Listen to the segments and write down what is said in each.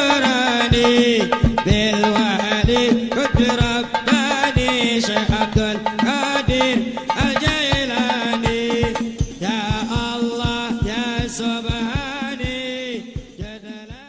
أجرني بالوالي قد رباني شيخ عبد القادر الجيلاني يا الله يا سبحاني جدلا.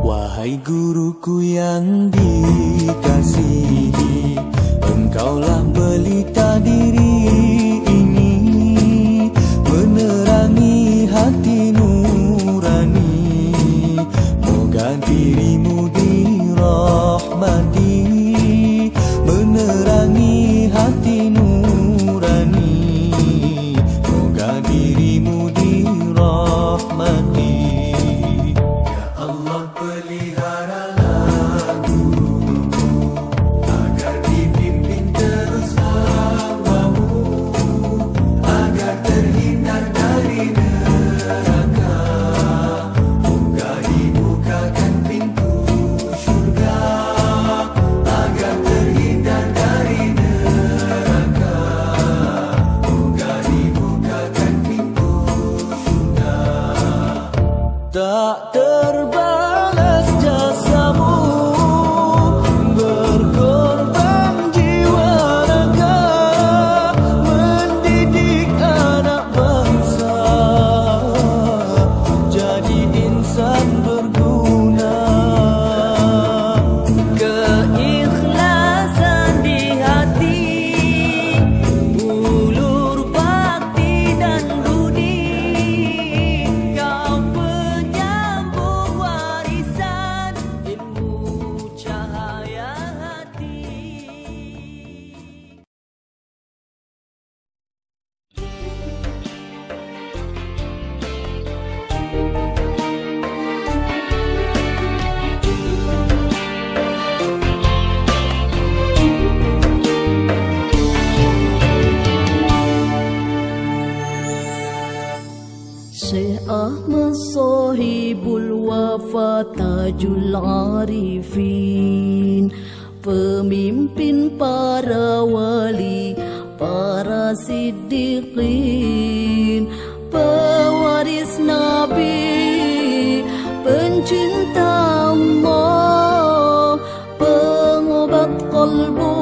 Wahai guruku yang dikasihi, engkaulah pelita diri ini, menerangi hati nurani. Moga dirimu dirahmati, menerangi hati nurani. Moga dirimu dirahmati. Allah peliharalah guruku agar dipimpin terus hambamu, agar terhindar dari neraka. Moga dibukakan pintu syurga, agar terhindar dari neraka. Moga dibukakan pintu syurga. Tak terbalas jasamu, berkorban jiwa raga, mendidik anak bangsa, jadi insan berguna. Keikhlasan di hati, ulur bakti dan budi, kau penyambung warisan ilmu cahaya hati. Syekh Ahmad Sahibul Wafa Tajul Arifin, pemimpin para wali, para siddiqin, pewaris Nabi, pencinta Allah, pengobat qalbu,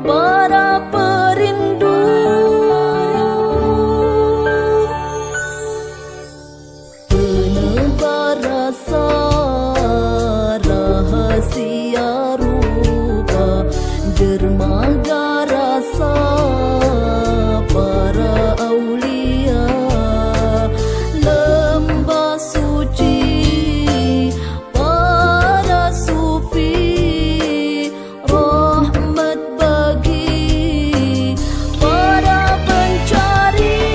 para perindu. Penebar rasa rahasia rupa, dermaga rasa para aulia, lembah suci para sufi, rahmat bagi para pencari.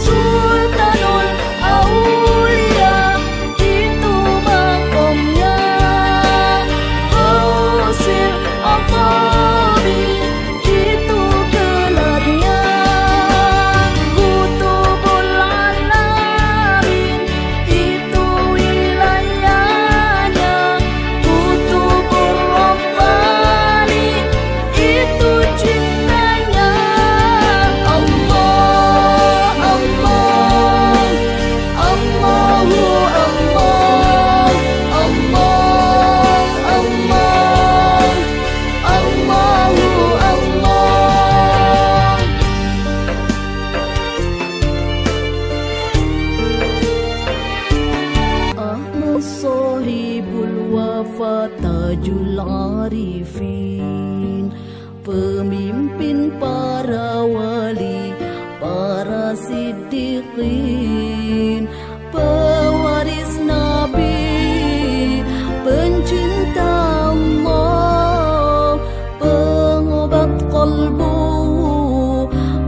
Sultanul Aulia itu makomnya, Gausil Aqtabi itu gelarnya, Kutubul Alamin itu wilayahnya, Kutubur Rabbani itu cintanya. Allah, Allah, Allahu Allah, Allah, Allah, Allahu Allah. Ahmad Sahibul Wafa Tajul Arifin, pemimpin para wali, para siddiqin, pewaris Nabi, pencinta Allah, pengobat qalbu,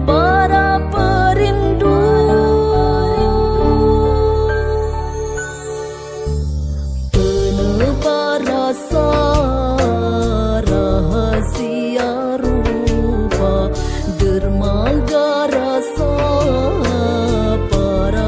para perindu. Penebar rasa rahasia rupa, dermaga rasa para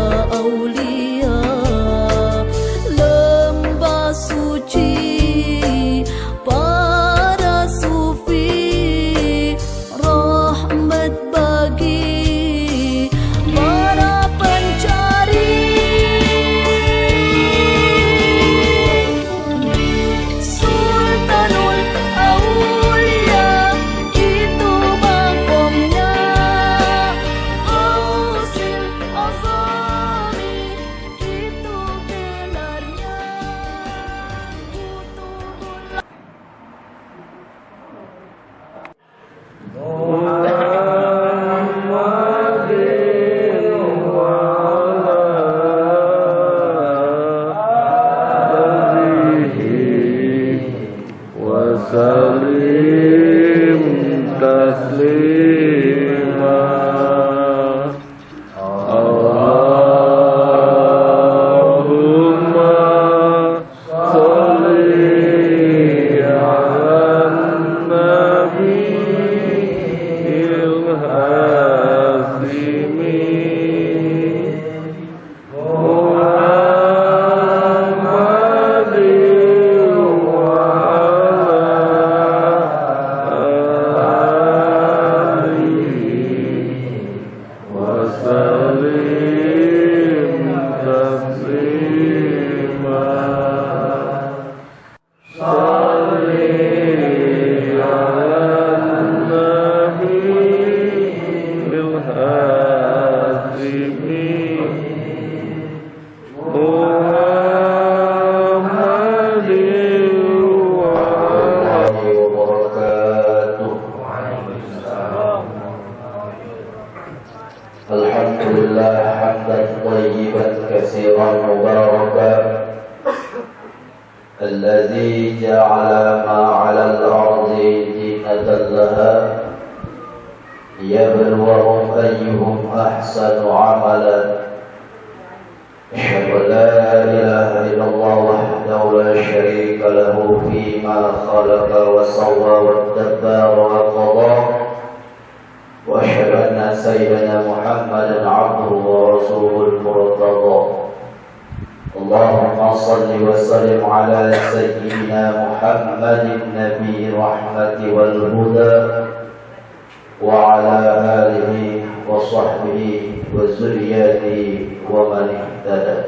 كثيرا مباركا الذي جعل ما على الأرض زينة لها ليبلوهم أيهم أحسن عملا أشهد أن لا إله إلا الله وحده لا شريك له فيما خلق وسوى والدبر وقضى وأشهد أن سيدنا محمدا عبده ورسوله المرتضى اللهم صل وسلم على سيدنا محمد النبي الرحمة والهدى وعلى آله وصحبه وذريته ومن اهتدى.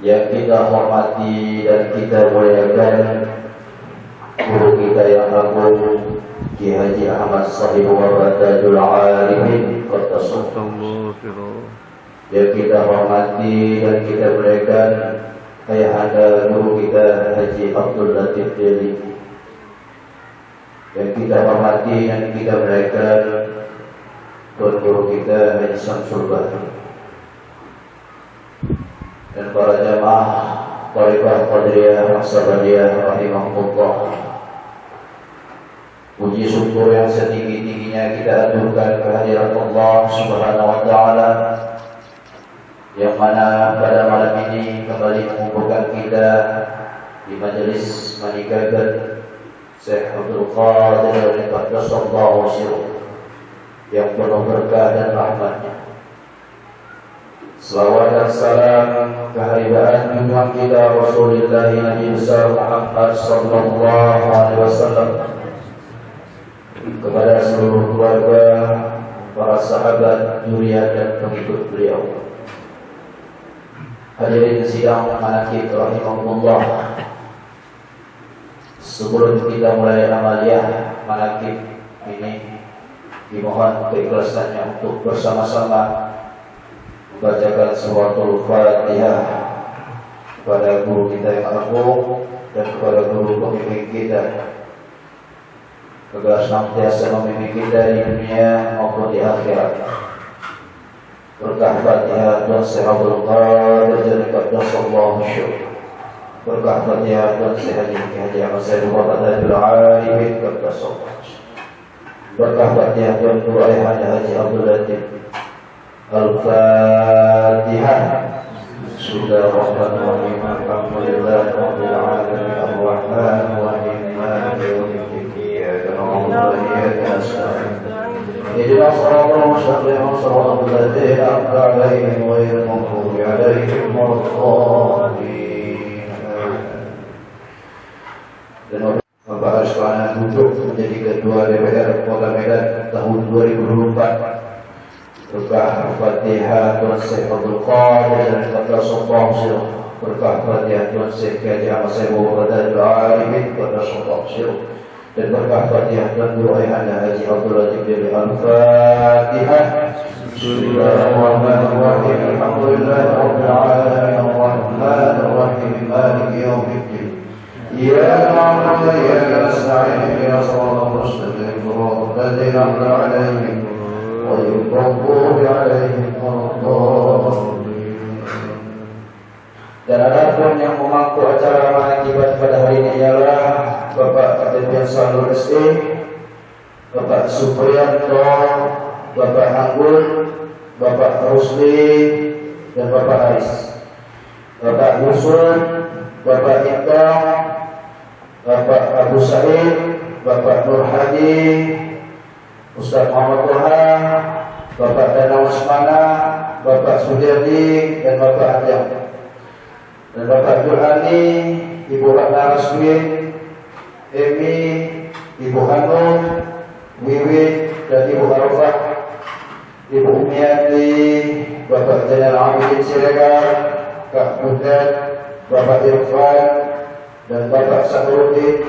Yang kita hormati dan kita muliakan guru kita yang agung Ki Haji Ahmad Sahib wa Tajul Arifin Qaddasallahu sirruhu. Yang kita hormati dan kita muliakan ayahanda guru kita Haji Abdul Latif Deli. Yang kita hormati dan kita muliakan tuan guru kita Haji Samsul Bahri dan para jamaah Tariqah Qadiriyah Maksabadiyah rahimahullah. Puji syukur yang setinggi-tingginya kita aturkan kehadiran Allah Subhanahu wa taala yang mana pada malam ini kembali mengumpulkan kita di majelis manikakan Syekh Abdul Qadir Qaddasallahu sirruhu yang penuh berkah dan rahmatnya. Selawat dan salam kehadiran junjungan kita Rasulullah Nabi besar Muhammad sallallahu alaihi wasallam kepada seluruh keluarga, para sahabat, zuriat dan pengikut beliau. Hadirin sidang manaqib rahimahullah. Sebelum kita mulai amaliyah manaqib ini, dimohon keikhlasannya untuk bersama-sama membacakan suratul Fatihah kepada guru kita yang agung dan kepada guru pembimbing kita agar senantiasa membimbing kita di dunia maupun di akhirat. Berkah Fatihah dan Syekhabul Qadir Qaddasallahu sirruhu. Berkah Fatihah dan Syekh Haji Ahmad Sahib wa Tajul Arifin Qaddasallahu. Berkah Fatihah dan Guru Ayahanda Haji Abdul Latif. Al-Fatihah. Bismillahirrahmanirrahim. Alhamdulillahi rabbil alamin. Ar-Rahmanir Rahim. Maliki yaumiddin. Iyyaka na'budu wa iyyaka nasta'in. Ihdinas siratal mustaqim. Siratal ladzina an'amta 'alaihim ghairil maghdubi 'alaihim waladdallin. Dan membahas pelayanan duduk menjadi ketua DPR Kota Medan tahun 2024. Berkah Fatihah Tuan Syekh Abdul Qadir dan Qaddasallahu sirruhu. Berkah Fatihah Tuan Syekh Haji Ahmad Sahib wa Tajul Arifin Qaddasallahu sirruhu. Dan berkah Fatihah Tuan Guru Ayahanda Haji Abdul Latif Deli. Al-Fatihah. Bismillahirrahmanirrahim. Alhamdulillahi rabbil alamin. Ar-Rahmanir Rahim. Maliki yaumiddin. Iyyaka na'budu wa iyyaka nasta'in. Ihdinas siratal mustaqim. Siratal ladzina an'amta 'alaihim ghairil maghdubi 'alaihim waladdallin. Dan adapun yang memangku acara manaqib pada hari ini ialah Bapak Kapten Salur SD, Bapak Supriyanto, Bapak Anggun, Bapak Rusli, dan Bapak Haris. Bapak Yusuf, Bapak Intang, Bapak Abu Sa'id, Bapak Nur Hadi, Ustaz Muhammad Tuhan, Bapak Dana Usmana, Bapak Sudirdi, dan Bapak Ajam. Dan Bapak Julhani, Ibu Ratna Rasmin, Emi, Ibu Hanum, Wiwit, dan Ibu Arafah, Ibu Umiati, Bapak Zainal Abidin Siregar, Kak Butet, Bapak Irfan, dan Bapak Sahrudin,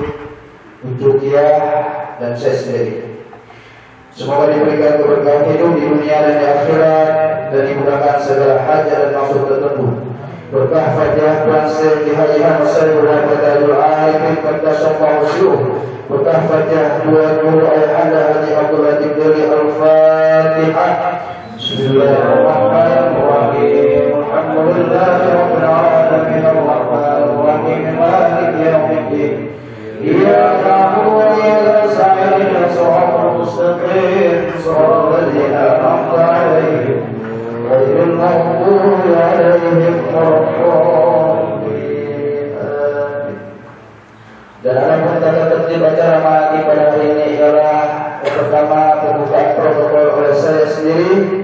Ibu Kia, dan saya sendiri. Semoga diberikan keberkahan hidup di dunia dan di akhirat, dan dimudahkan segala hajat dan maksud tertentu. Berkah Fatihah Tuan Syekh Haji Ahmad Sahib wa Tajul Arifin Qaddasallahu sirruhu. Berkah Fatihah Tuan Guru Ayahanda Haji Abdul Latif Deli. Al-Fatihah. Bismillahirrahmanirrahim. Alhamdulillahi rabbil alamin arrahmanir rahim maliki yaumiddin iyyaka na'budu wa iyyaka nasta'in ihdinas siratal mustaqim siratal ladzina an'amta 'alaihim ghairil maghdubi 'alaihim waladdallin. Dan adapun tata tertib acara mati pada hari ini ialah yang pertama pembukaan protokol oleh saya sendiri,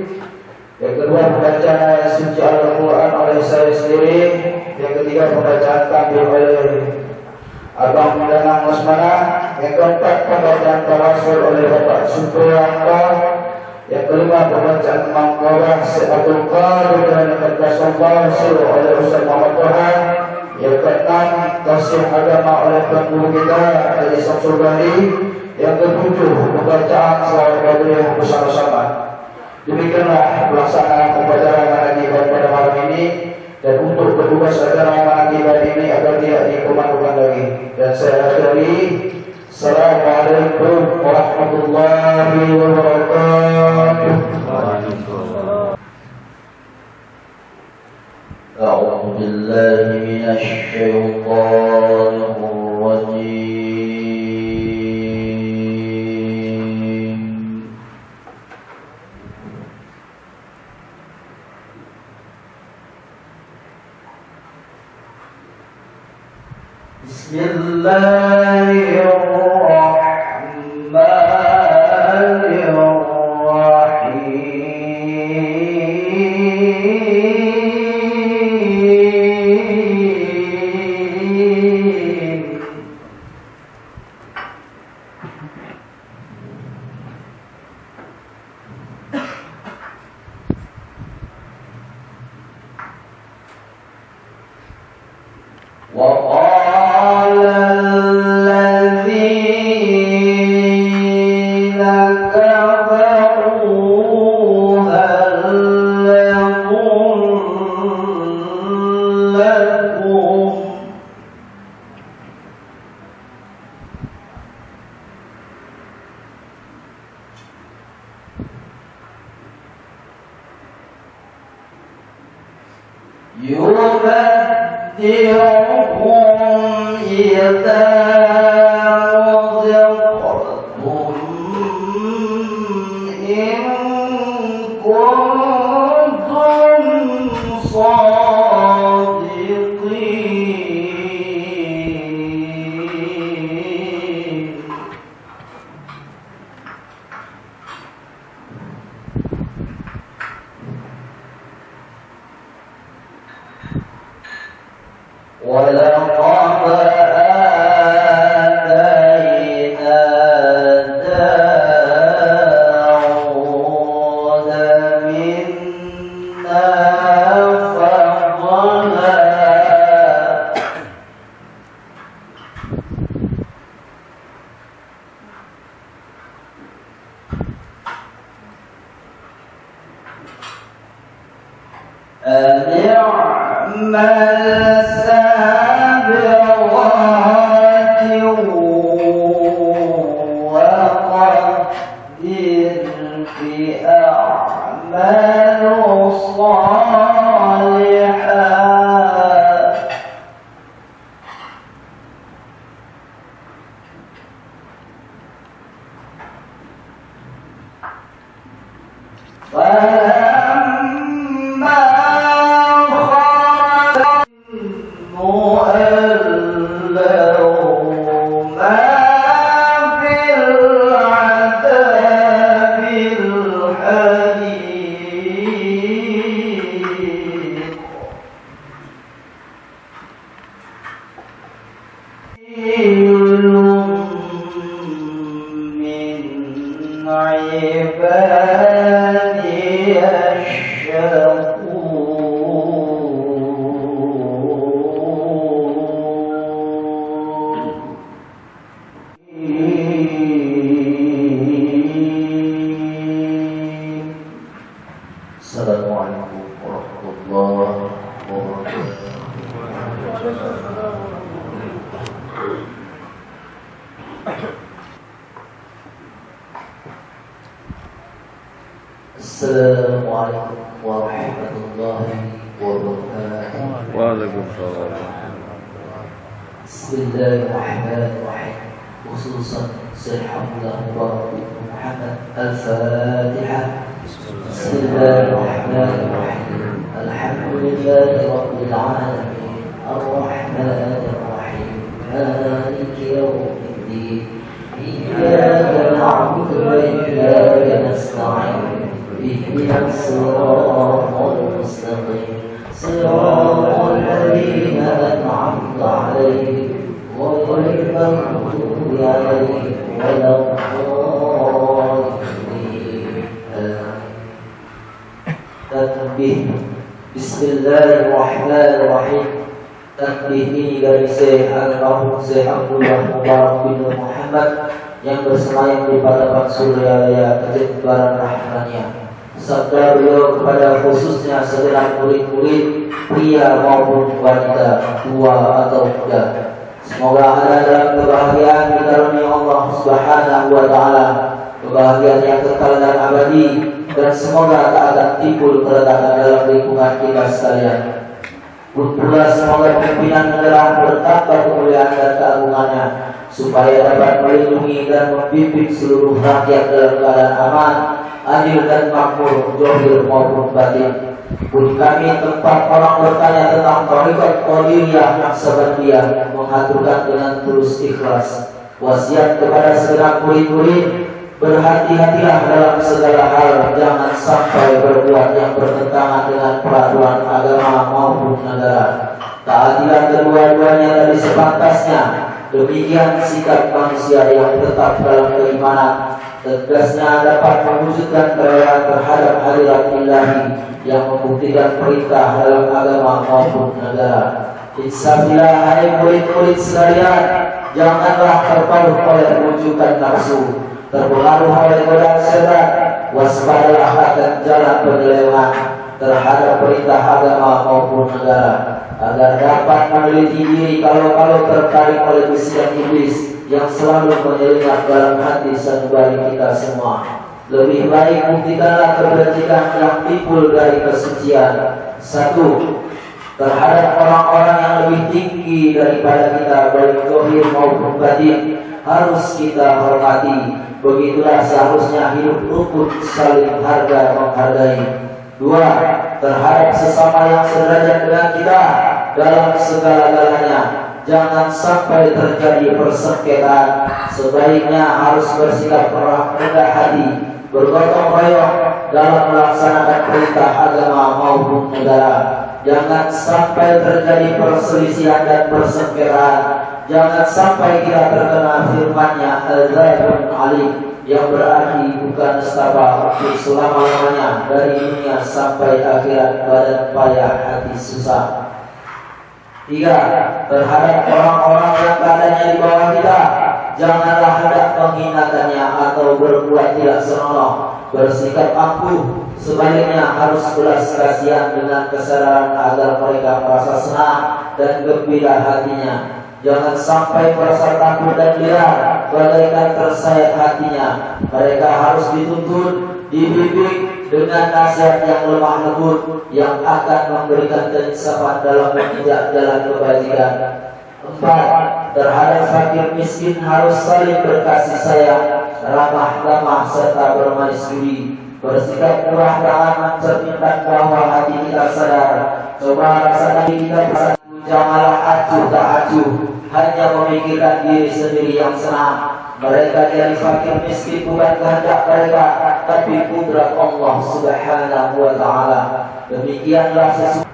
yang kedua pembacaan ayat suci Al-Quran oleh saya sendiri, yang ketiga pembacaan takbir oleh Abang Danang Musmana, yang keempat pembacaan tawasul oleh Bapak Supriyanto, yang kelima pembacaan mangkawah Abdul Qadir dan yang ke-11 oleh Ustaz Muhammad Tuhan, yang keenam tafsir agama oleh guru kita dari Samsul Bali, yang ketujuh pembacaan selawat Qadiriyah bersama-sama. Demikianlah pelaksanaan upacara menagihkan pada malam ini, dan untuk bertugas acara menagihkan ini agar tidak dikomandoi lagi. Dan saya akhiri, Assalamualaikum warahmatullahi wabarakatuh. A'udzu billahi minasy syaithanir rajim. Bismillahirrahmanirrahim. وقال الذين كفروا هل يضلكم يبدئكم إذا رزقتم إن كنتم صادقين. ولقد آتينا داود منا فضلا أن اعمل سابغات وقدر في أعمال صالحات فلما عبادي Assalamualaikum warahmatullahi wabarakatuh. Assalamualaikum warahmatullahi wabarakatuh. Waalaikumsalam. Bismillahirrahmanirrahim. Khususan Syekh Abdullah Mubarak bin Muhammad Al-Fatihah. Bismillahirrahmanirrahim. Alhamdulillahi Rabbil Alamin. Ar-Rahmanirrahim. Maliki yawmiddin. Iyyaka na'budu wa iyyaka nasta'in. Ihdinas siratal mustaqim. Siratal ladzina an'amta 'alaihim ghairil maghdubi 'alaihim waladdallin. Takbir. Bismillahirrahmanirrahim. Takbir ini dari Syekh Al-Mahmud Syekh Abdullah Mubarak bin Muhammad yang bersemayam di Padapan Suryalaya Kejebaran Rahmaniyah. Sabda beliau kepada khususnya segenap murid-murid pria maupun wanita, tua atau muda. Semoga ada dalam kebahagiaan dikaruniai Allah Subhanahu wa taala, kebahagiaan yang kekal dan abadi, dan semoga tak akan timbul keretakan dalam lingkungan kita sekalian. Pun pula semoga pimpinan negara bertambah kemuliaan dan keagungannya, supaya dapat melindungi dan membimbing seluruh rakyat dalam keadaan aman, adil dan makmur, zahir maupun batin. Pun kami tempat orang bertanya tentang tarekat Qadiriyah Naqsabandiyah mengaturkan dengan tulus ikhlas wasiat kepada segenap murid-murid, berhati-hatilah dalam segala hal, jangan sampai berbuat yang bertentangan dengan peraturan agama maupun negara. Taatilah kedua-duanya dari sepantasnya. Demikian sikap manusia yang tetap dalam keimanan, tegasnya dapat mewujudkan kerelaan terhadap hadirat ilahi yang membuktikan perintah dalam agama maupun negara. Insafilah hai murid-murid sekalian, janganlah terpaut oleh rujukan nafsu, terpengaruh oleh godaan setan. Waspadalah akan jalan penyelewengan terhadap perintah agama maupun negara, agar dapat meneliti diri kalau tertarik oleh bisikan iblis yang selalu menyelinap dalam hati sanubari kita semua. Lebih baik buktikanlah kebajikan yang timbul dari kesucian. 1. Terhadap orang-orang yang lebih tinggi daripada kita, baik zahir maupun batin, harus kita hormati. Begitulah seharusnya hidup rukun, saling harga menghargai. 2. Terhadap sesama yang sederajat dengan kita dalam segala-galanya, jangan sampai terjadi persengketaan. Sebaiknya harus bersikap rendah hati, bergotong royong dalam melaksanakan perintah agama maupun negara. Jangan sampai terjadi perselisihan dan persengketaan. Jangan sampai kita terkena firman-Nya Al-Ghafurun Alim, yang berarti bukan nestapa untuk selama-lamanya dari dunia sampai akhirat, badan payah hati susah. 3. Terhadap orang-orang yang keadaannya di bawah kita, janganlah hendak menghinakannya atau berbuat tidak senonoh, bersikap angkuh. Sebaliknya harus belas kasihan dengan kesadaran agar mereka merasa senang dan gembira hatinya. Jangan sampai merasa takut dan liar, bagaikan tersayat hatinya. Mereka harus dituntun, dibimbing dengan nasihat yang lemah lembut, yang akan memberikan keinsafan dalam menginjak jalan kebajikan. 4. Terhadap fakir miskin harus saling berkasih sayang, ramah tamah serta bermanis budi. Bersikap murah tangan mencerminkan bahwa hati kita sadar. Coba rasa diri kita bisa. Janganlah acuh tak acuh, hanya memikirkan diri sendiri yang senang. Mereka jadi fakir miskin bukan kehendak mereka, tapi kudrat Allah Subhanahu wa taala. Demikianlah sesungguhnya.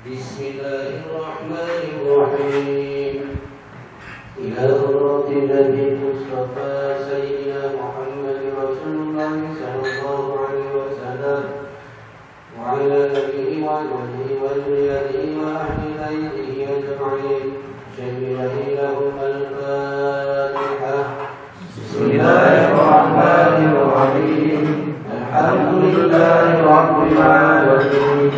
Bismillahirrahmanirrahim. Ila hurratin Nabi Mustafa Sayyidina Muhammad Rasulullah sallallahu alaihi wasallam wa ala alihi wa sahbihi wa zurriyyatihi wa ahli baitihi ajma'in. Syamilahi lahum al-Fatihah. Bismillahirrahmanirrahim. Alhamdulillahi rabbil alamin.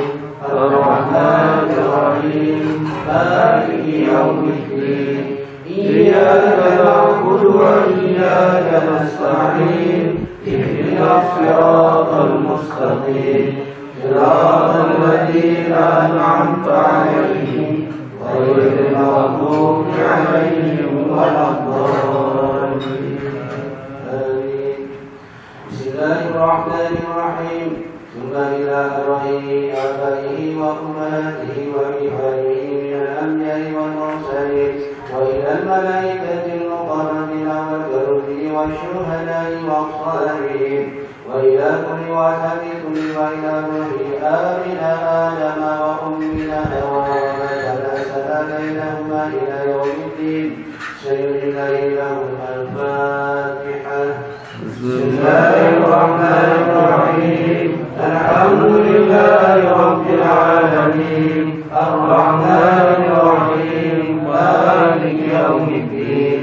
Ar-Rahmanir-Rahim. Maliki yaumiddin. Iyyaka na'budu wa iyyaka وإياك نستعين اهدنا الصراط المستقيم صراط الذين أنعمت عليهم غير المغضوب عليهم ولا الضالين آمين. بسم الله الرحمن الرحيم. ثم إلى آبائه وأمهاته وإخوانه من الأنبياء والمرسلين وإلى الملائكة المقربين والكرسي والشهداء والصالحين وإلى كل واحد وإلى نوح آمن آدم وأمنا وتناسل بينهما إلى يوم الدين سيجزي لهم الفاتحة. بسم الله الرحمن الرحيم. الحمد لله رب العالمين الرحمن الرحيم مالك يوم الدين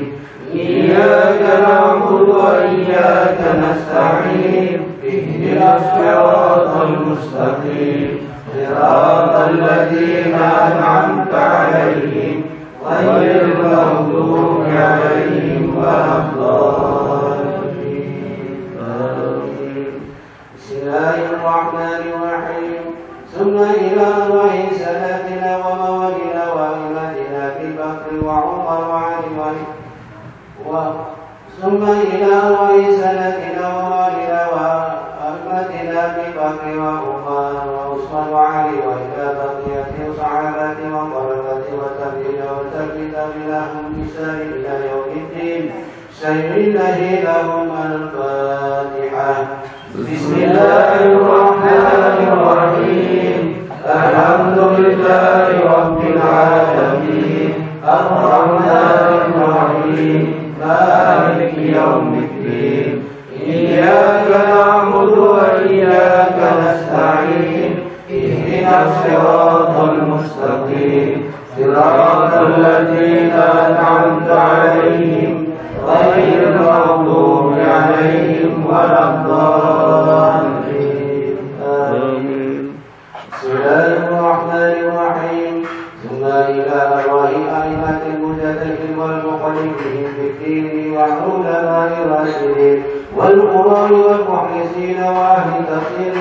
إياك نعبد وإياك نستعين اهدنا الصراط المستقيم صراط الذين أنعمت عليهم غير المغضوب عليهم ولا الضالين آمين. بسم الله الرحمن الرحيم. ثم إلى الله سادتنا وموالينا وأئمتنا في بكر وعمر وعلي ثم إلى الله سادتنا وموالينا وأئمتنا في بكر وعمر وعثمان وعلي وإلى بقية الصحابة وطلبة وتابعين وتابعين لهم بإحسان إلى يوم الدين سيجزي لهم الفاتحة. بسم الله الرحمن الرحيم. الحمد لله رب العالمين الرحمن الرحيم مالك يوم الدين إياك نعبد وإياك نستعين اهدنا الصراط المستقيم صراط الذين أنعمت عليهم غير المغضوب عليهم ولا الضالين آمين. بسم الله الرحمن الرحيم. ثم إلى أرواح أئمة المجتهدين والمخالفين في الدين والعلماء الراشدين والقراء والمخلصين وأهل تفسير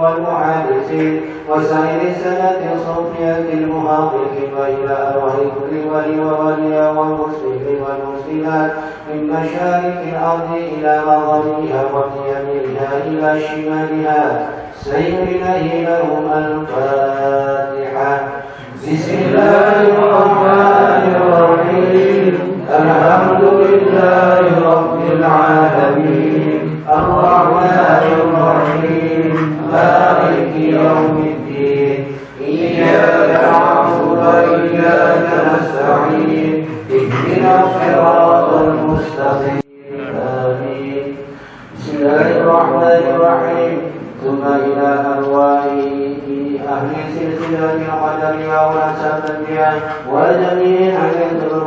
والمحدثين وسائر السنة الصوفية المحققين وإلى أرواح كل ولي وولي والمسلمين والمسلمات من مشارق الأرض إلى مغربها ومن يمينها إلى شمالها سيجزي لهم الفاتحة. بسم الله الرحمن الرحيم. الحمد لله رب العالمين الرحمن الرحيم مالك يوم الدين إياك نعبد وإياك نستعين اهدنا الصراط المستقيم آمين. بسم الله الرحمن الرحيم. ثم إلى أرواح أهل سلسلة القدرية والأساتذة وجميع الأنصار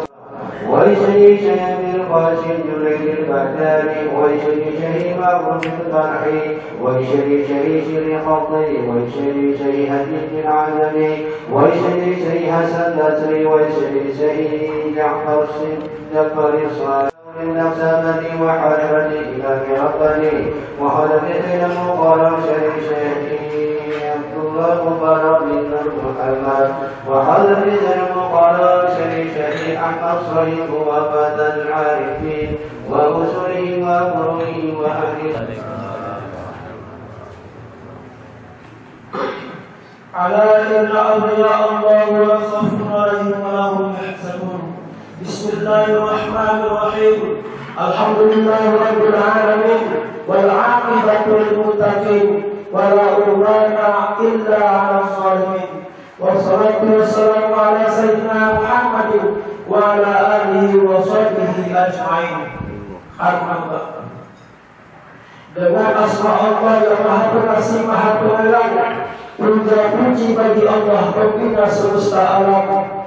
ويشهد شيخ القاسم جريد البغدادي ويشهد شيخ مبروك الفرحي ويشهد شيخ الخطي ويشهد شيخ الدين العالمي ويشهد شيخ حسن البصري ويشهد شيخ جعفر الصالح النقسامة وحرمة إمام رباني وخلفه المقرر شيخي عبد الله مبارك بن محمد وخلفه المقرر شيخي أحمد صريف وفاة العارفين وأسره وفروعه وأهله ألا إن أولياء الله لا خوف عليهم ولا هم يحزنون. بسم الله الرحمن الرحيم. الحمد لله رب العالمين والعاقبة للمتقين ولا عدوان إلا على الظالمين والصلاة والسلام على سيدنا محمد وعلى آله وصحبه أجمعين. Alhamdulillah. Dengan asma Allah yang Maha Pengasih Maha Penyayang, puja puji bagi Allah Pembina semesta alam.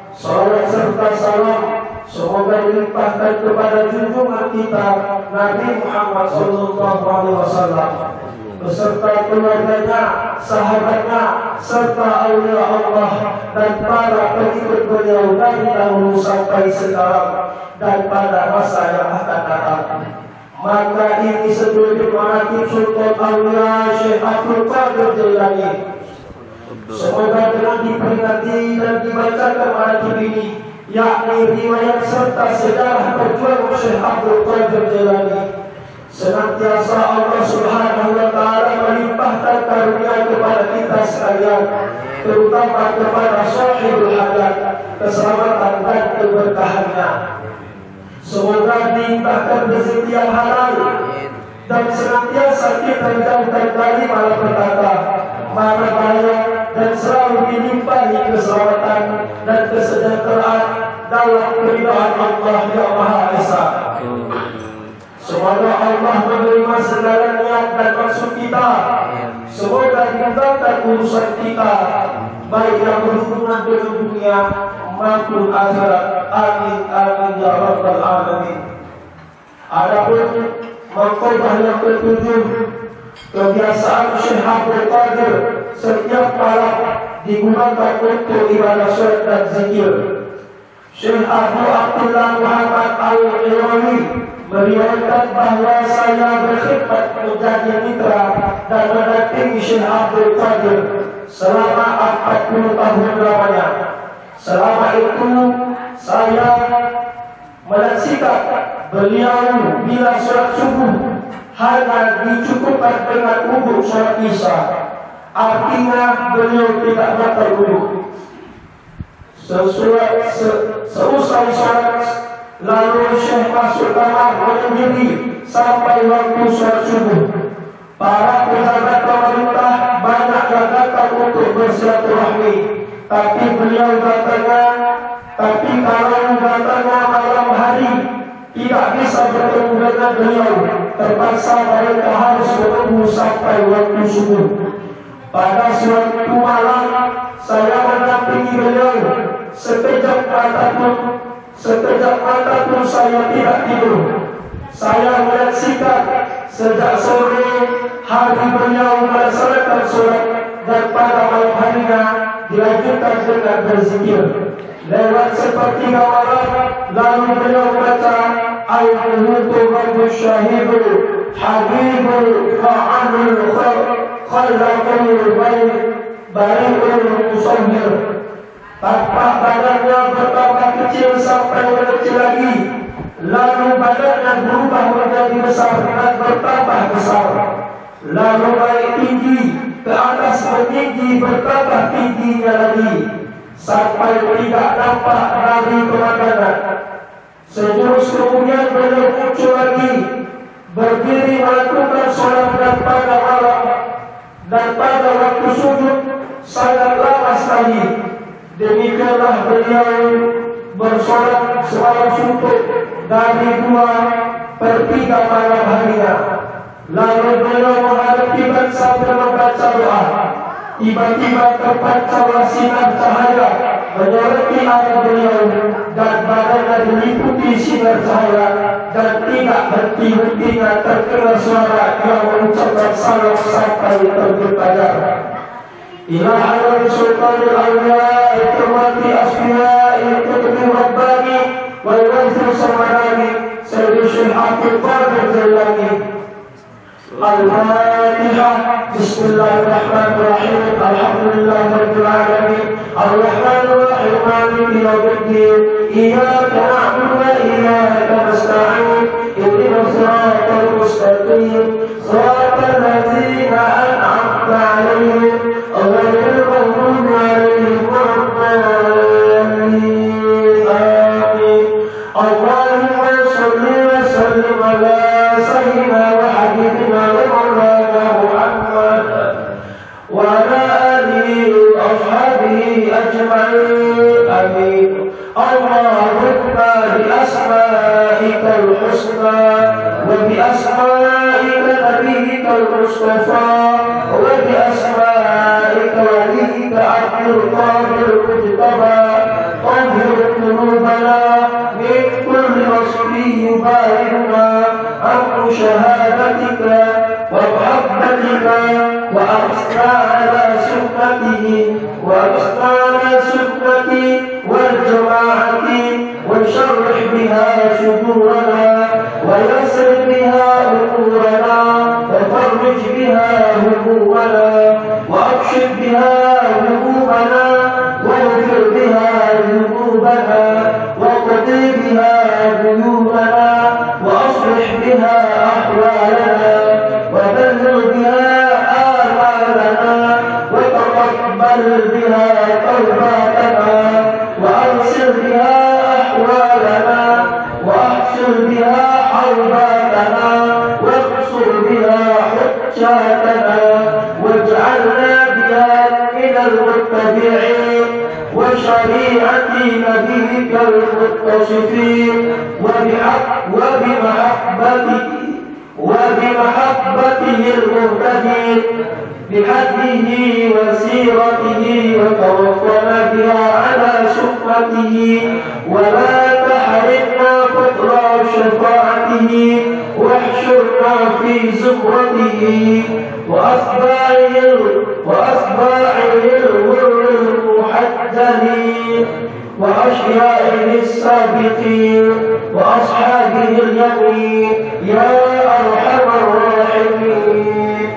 Salawat serta salam semoga dilimpahkan kepada junjungan kita Nabi Muhammad sallallahu alaihi wasallam. beserta keluarganya, sahabatnya, serta aulia Allah dan para pengikut beliau dari dahulu sampai sekarang dan pada masa yang akan datang. Maka ini sebelum manaqib Sultan Aulia Syekh Abdul Qadir Jailani. Semoga dengan diperingati dan dibacakan manaqib ini, yakni riwayat serta sejarah perjuangan Syekh Abdul Qadir Jailani, senantiasa Allah Subhanahu wa taala melimpahkan karunia kepada kita sekalian, terutama kepada sahibul hajat, keselamatan dan keberkahannya. Semoga dilimpahkan rezeki yang halal dan senantiasa kita dijauhkan dari malapetaka, mara bahaya, dan selalu dilimpahi keselamatan dan kesejahteraan dalam keridhaan Allah yang Maha Esa. Semoga Allah menerima segala niat dan maksud kita. Semoga dimudahkan urusan kita, baik yang berhubungan dengan dunia maupun akhirat. Amin amin ya rabbal alamin. Adapun maqalah yang ketujuh, kebiasaan Syekh Abdul Qadir setiap malam digunakan untuk ibadah salat dan zikir. Syekh Abu Abdullah Muhammad Al-Ilawi meriwayatkan bahawa saya berkhidmat menjadi mitra dan mendampingi Syekh Abdul Qadir selama 40 tahun lamanya. Selama itu saya menyaksikan beliau bila sholat subuh hanya dicukupkan dengan wudhu sholat isya. Artinya beliau tidak batal wudhu. Seusai sholat, lalu Syekh masuk kamar menyendiri sampai waktu sholat subuh. Para pejabat pemerintah banyak yang datang untuk bersilaturahmi, tapi kalau datangnya malam hari tidak bisa bertemu dengan beliau, terpaksa mereka harus menunggu sampai waktu subuh. Pada suatu malam saya mendampingi beliau. Sekejap mata pun saya tidak tidur. Saya menyaksikan sejak sore hari beliau melaksanakan sholat dan pada malam harinya dilanjutkan dengan berzikir. Lewat sepertiga malam, lalu beliau membaca Al-Mutu Rabbus Syahidul Habibul Fa'anul Khalaqul Bari'ul Musawwir. Tapak badannya bertambah kecil sampai mengecil lagi, lalu badannya berubah menjadi besar dan bertambah besar, lalu naik tinggi ke atas meninggi bertambah tingginya lagi sampai tidak nampak dari pemandangan. Sejurus kemudian beliau muncul lagi, berdiri melakukan sholat dan pada malam dan pada waktu sujud sangat lama sekali. Demikianlah beliau bersolat semalam suntuk dari 2/3 malam harinya. Lalu beliau menghadap kiblat sambil membaca doa. Tiba-tiba terpancarlah sinar cahaya menyoroti arah beliau dan badannya diliputi sinar cahaya, dan tidak henti-hentinya terdengar suara yang mengucapkan salam sampai terbit fajar. Ila hadrati Sultanul Awliya Ikhwati Asfiya Kutubi Rabbani wal Wazir Samadani Sayyid Syekh Abdul Qadir Jailani. Al-Fatihah. Bismillahirrahmanirrahim. Alhamdulillahirabbil alamin. Ar-Rahmanir Rahim. Maliki yaumiddin. Iyyaka na'budu wa iyyaka nasta'in. Ihdinas siratal mustaqim. Shiratal ladzina an'amta 'alaihim ghairil maghdubi 'alaihim waladdallin. Amin. Allahumma shalli wa sallim ala sayyidina wa habibina wa maulana Muhammad wa ala alihi wa ashabihi ajma'in. Amin. Allahumma bi asma'ikal husna wa bi asma'ika nabiyyika al-mustafa wa bi asma'ika waliyyika Abdul Qadir Mujtaba tahhir qulubana min kulli wasfi yubayyina an shahadatika wa muhabbat بما وأحسنا على سنته والجماعة وشرح بها صدورنا ويسر بها أمورنا وفرج بها همومنا وأبشر بها همومنا واغفر بها ذنوبنا وقضي بها ديوننا وأصلح بها أحوالنا وبلغ بها آمالنا وتقبل بها توباتنا وأنصر بها أحوالنا وأحسن بها حرباتنا واقصر بها حجاتنا واجعلنا بها من المتبعين وشريعة نبيك المتصفين وبمحبته المهتدين بهديه وسيرته وتوفنا بها على سنته ولا تحرمنا فضل شفاعته واحشرنا في زمرته وأصباعه الغر المحجلين وأشيائه السابقين وأصحابه اليمين يا أرحم الراحمين.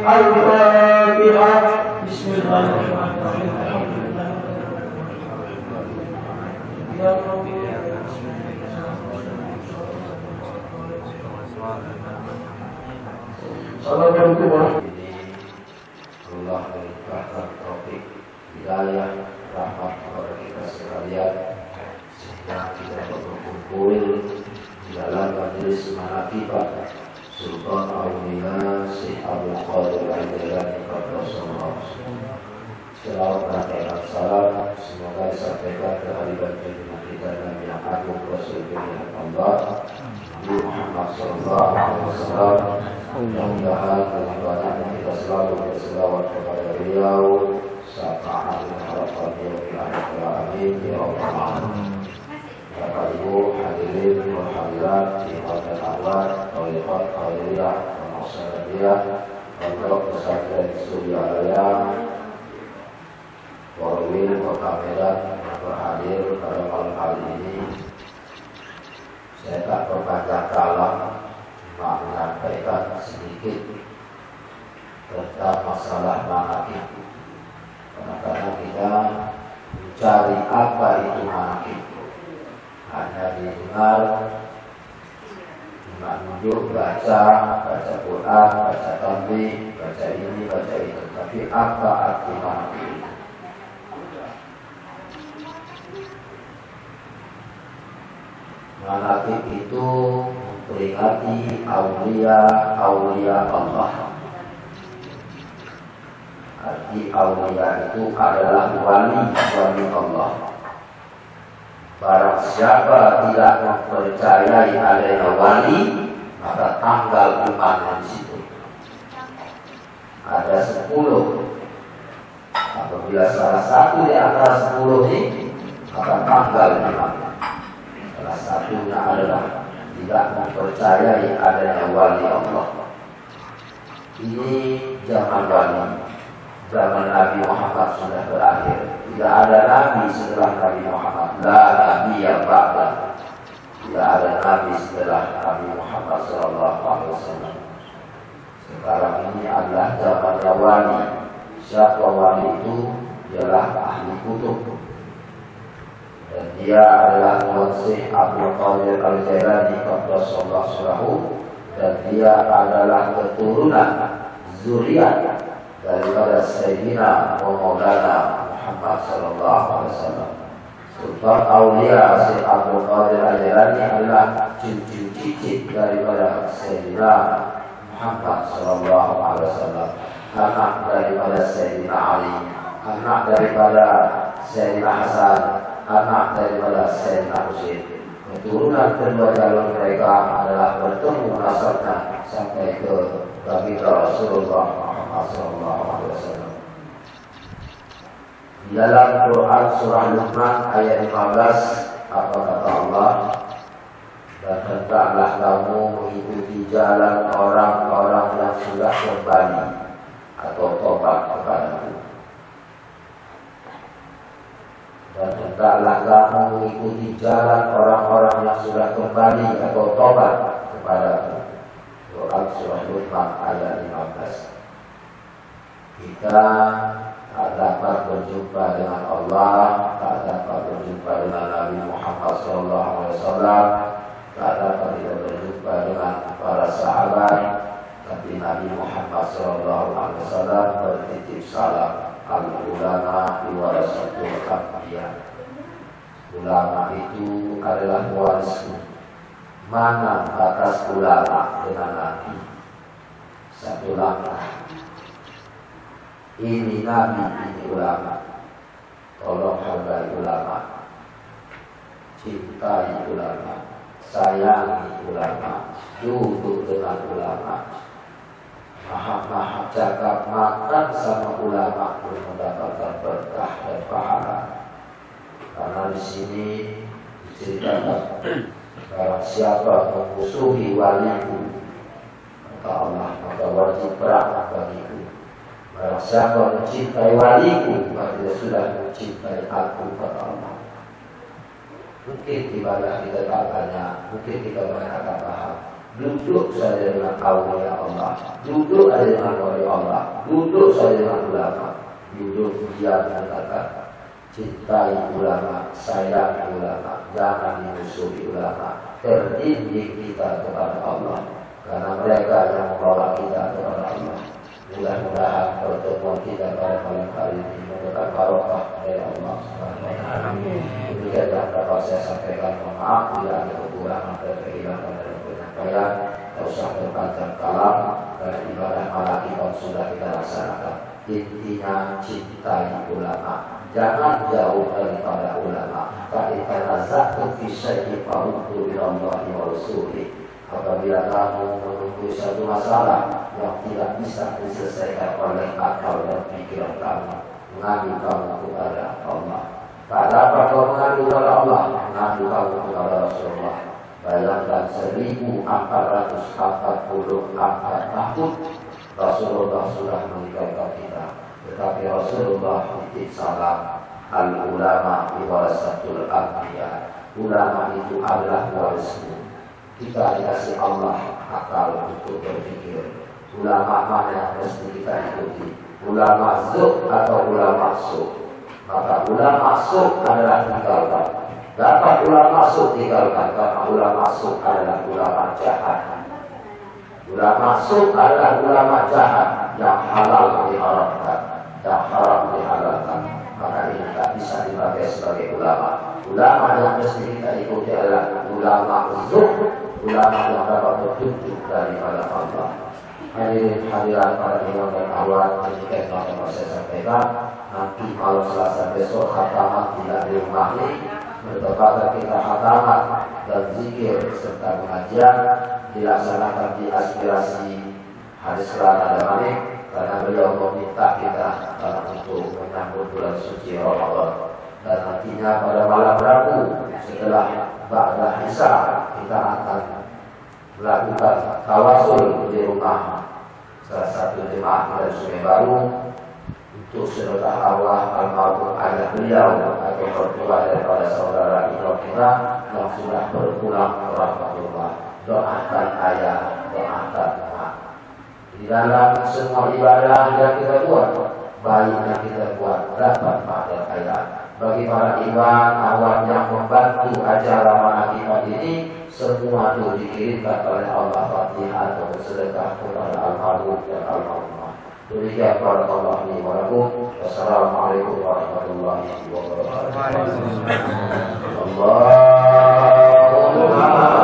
الفاتحة. بسم الله الرحمن الرحيم. الحمد لله Assalamualaikum warahmatullahi Allah berikan taufik, hidayah, rahmat kepada kita sekalian sehingga kita berkumpul di dalam majelis manaqibah Sultan Aulia Syekh Abdul Qadir Al-Jailani Qaddasallahu. Selawat dan salam semoga disampaikan ke hadirat junjungan kita Nabi yang agung Rasul Allah Nabi Muhammad sallallahu alaihi wasallam. Mudah-mudahan dengan banyaknya kita selalu berselawat kepada beliau serta harapan beliau di akhir amin ya rabbal alamin. Bapak Ibu hadirin wal hadirat di Hotel Awad, Tariqat Qadiriyah, Masyarakat Pondok Pesantren Suryalaya, Warwil Kota Medan yang berhadir pada malam hari ini. Saya tak berpanjang kalam menyampaikan sedikit tentang masalah manaqib. Karena kita mencari apa itu manaqib. Hanya didengar, menunjuk, baca Quran, baca tasbih, baca ini, baca itu. Tapi apa arti manaqib? Manaqib itu memperingati aulia Allah. Arti aulia itu adalah wali Allah. Barang siapa tidak mempercayai adanya wali, maka tanggal iman di situ. Ada 10. Apabila salah satu di antara 10 ini, maka tanggal iman. Salah satunya adalah tidak mempercayai adanya wali Allah. Ini zaman wali, zaman Nabi Muhammad sudah berakhir. Tidak ada nabi setelah Nabi Muhammad. La nabi yang ba'da. Tidak ada nabi setelah Nabi Muhammad SAW. Sekarang ini adalah zaman wali. Siapa wali itu? Ialah ahli kutub. Dan dia adalah Syekh Abdul Qadir Al-Jailani Qaddasallahu, dan dia adalah keturunan zuriat daripada Sayyidina Maulana Muhammad sallallahu alaihi wasallam. Sultan Aulia Syekh Abdul Qadir Al-Jailani adalah cucu cicit daripada Sayyidina Muhammad sallallahu alaihi wasallam, anak daripada Sayyidina Ali, anak daripada Sayyidina Hasan, anak daripada Sayyidina Husain. Keturunan kedua jalur mereka adalah bertemu nasabnya sampai ke baginda Rasulullah Muhammad SAW. Di dalam Quran surah Luqman ayat 15, apa kata Allah? Dan hendaklah kamu mengikuti jalan orang-orang yang sudah kembali hendaklah kamu mengikuti jalan orang-orang yang sudah kembali atau tobat kepadamu. Quran surah Luqman ayat 15. Kita tak dapat berjumpa dengan Allah, tak dapat berjumpa dengan Nabi Muhammad SAW, tak dapat kita berjumpa dengan para sahabat, tapi Nabi Muhammad SAW bertitip salam, al-ulama warasatul anbiya. Ulama itu adalah warisku. Mana batas ulama dengan Nabi? Satu langkah. Ini Nabi, ini ulama. Tolong hargai ulama, cintai ulama, sayangi ulama, duduk dengan ulama. Maha cakap makan sama ulama pun mendapatkan berkah dan pahala. Karena di sini diceritakan barang siapa memusuhi waliku, kata Allah, maka wajib perang bagiku. Barang siapa mencintai waliku, maka dia sudah mencintai aku, kata Allah. Mungkin ibadah kita tak banyak, mungkin kita banyak tak paham. Duduk saja dengan awliya Allah, duduk saja dengan wali Allah, duduk saja dengan ulama. Duduk dia mengatakan, cintai ulama, sayang ulama, jangan dimusuhi ulama. Terdidik kita kepada Allah, karena mereka yang membawa kita kepada Allah. Mudah-mudahan pertemuan kita pada malam hari ini mendapat barokah dari Allah Subhanahu wa taala. Demikian yang dapat saya sampaikan. Mohon maaf bila ada kekurangan dan kehilangan dalam penyampaian. Tak usah berpanjang kalam, karena ibadah malam kita sudah kita laksanakan. Intinya cintai ulama, jangan jauh daripada ulama. Karena zakut fi syai'in faruddu ila Allah wa rasulih. Apabila kamu menunggu satu masalah yang tidak bisa diselesaikan oleh akal dan pikiran kamu, mengadu kamu kepada Allah. Tak dapat kau mengadu kepada Allah, mengadu kamu kepada Rasulullah. Bayangkan 1444 tahun Rasulullah sudah meninggalkan kita, tetapi Rasulullah titip salam, al-ulama warasatul anbiya. Ulama itu adalah warismu. Kita dikasih Allah akal untuk berpikir. Ulama mana yang mesti kita ikuti? Ulama zuq atau ulama suq? Maka ulama suq adalah tinggalkan. Dapat ulama suq tinggalkan, karena ulama suq adalah ulama jahat. Ulama suq adalah ulama jahat yang halal diharamkan, yang haram dihalalkan. Maka ini tak bisa dipakai sebagai ulama. Ulama yang mesti kita ikuti adalah ulama zuq, ulama yang dapat petunjuk daripada Allah. Hadirin hadirat para imam dan akhwat, demikian yang saya sampaikan. Nanti malam Selasa besok khataman tidak di rumah ini, bertepatan kita khataman dan zikir serta pengajian dilaksanakan di aspirasi Hadis Kelana Damani, karena beliau meminta kita untuk menyambut bulan suci Ramadan. Dan nantinya pada malam Rabu setelah ba'da Isya kita akan melakukan tawasul di rumah salah satu jemaah dari Sungai Baru untuk sedekah arwah almarhum ayah beliau atau mertua daripada saudara Ibrahim yang sudah berpulang ke rahmatullah. Doakan ayah, doakan emak. Di dalam semua ibadah yang kita buat, baik yang kita buat dapat pahala ayah. Bagi para imam awam yang membantu acara Mahakimah ini, semua itu dikirimkan oleh Allah Fatihah atau bersedekah kepada almarhum dan almarhumah. Demikian barakallahu li wa lakum. Wassalamualaikum warahmatullahi wabarakatuh. Allahumma shalli ala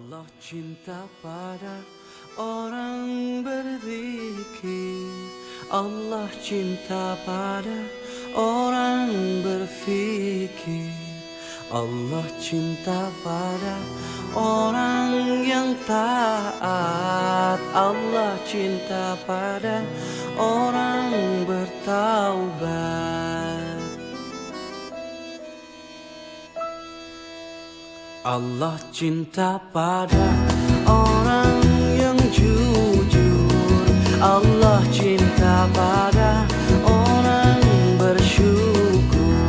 Allah cinta pada orang berzikir. Allah cinta pada orang berfikir. Allah cinta pada orang yang taat. Allah cinta pada orang bertaubat. Allah cinta pada orang yang jujur. Allah cinta pada orang bersyukur.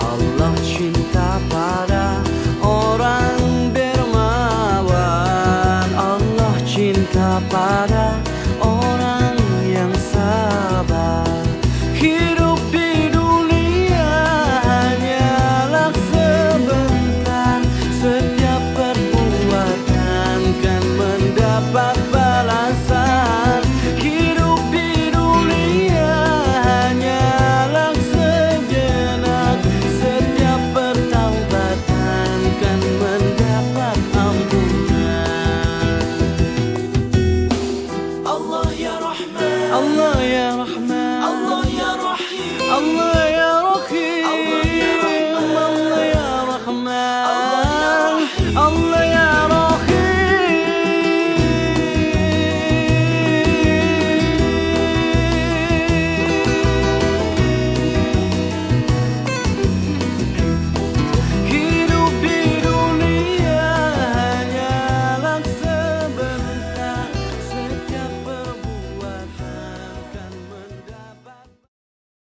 Allah cinta pada orang dermawan. Allah cinta pada